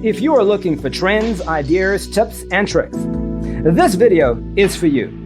If you are looking for trends, ideas, tips, and tricks, this video is for you.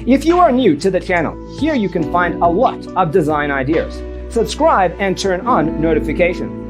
If you are new to the channel, here you can find a lot of design ideas. Subscribe and turn on notifications.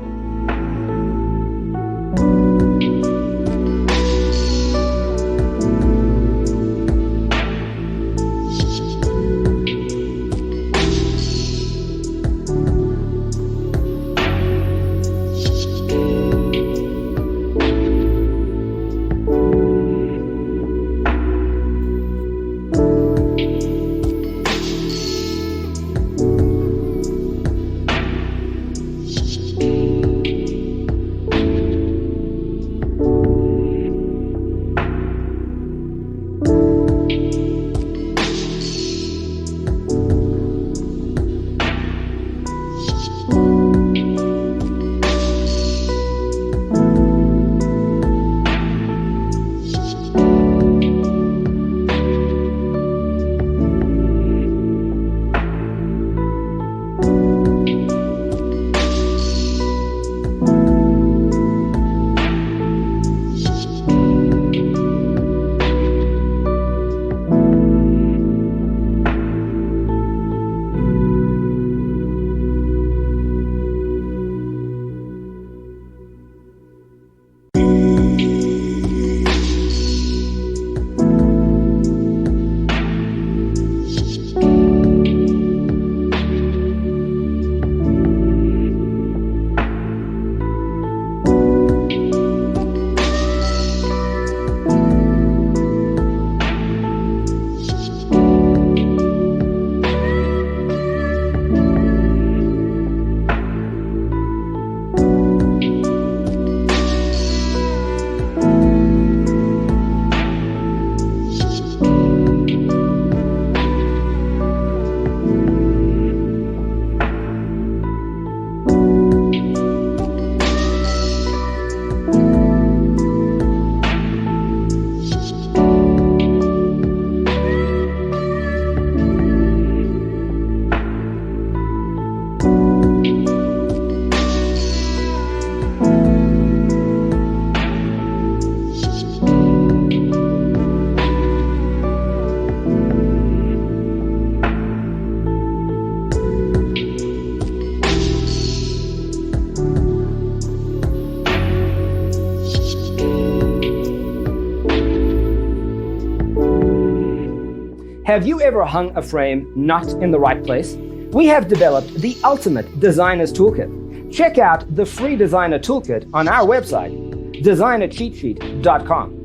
Have you ever hung a frame not in the right place? We have developed the ultimate designer's toolkit. Check out the free designer toolkit on our website, designercheatsheet.com.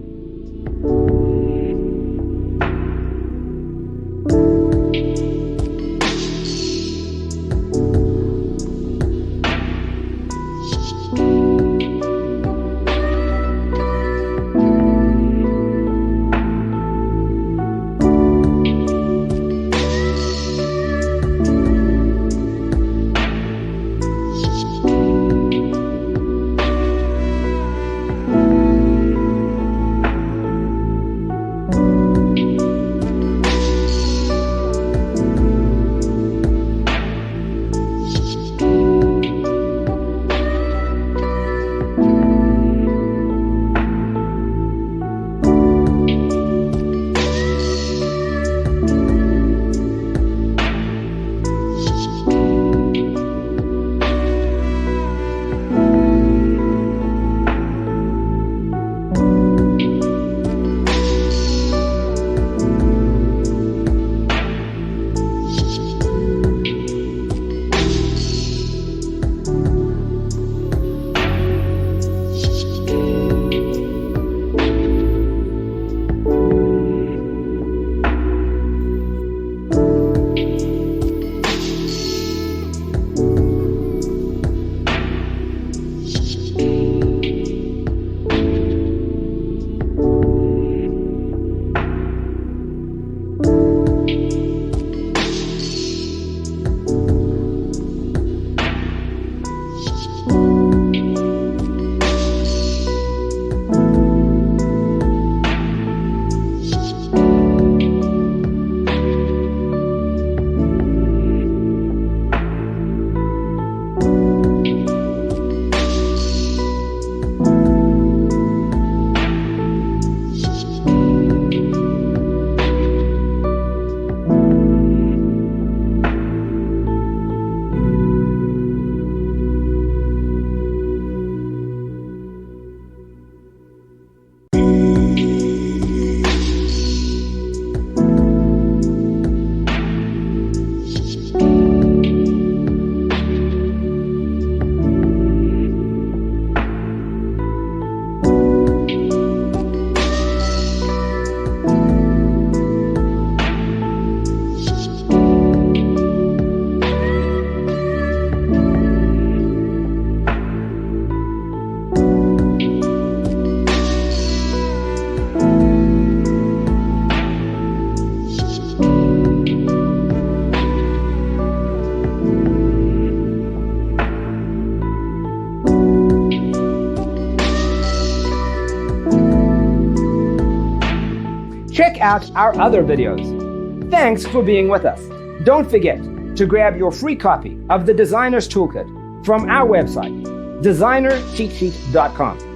Check out our other videos. Thanks for being with us. Don't forget to grab your free copy of the Designer's Toolkit from our website, designercheatsheet.com.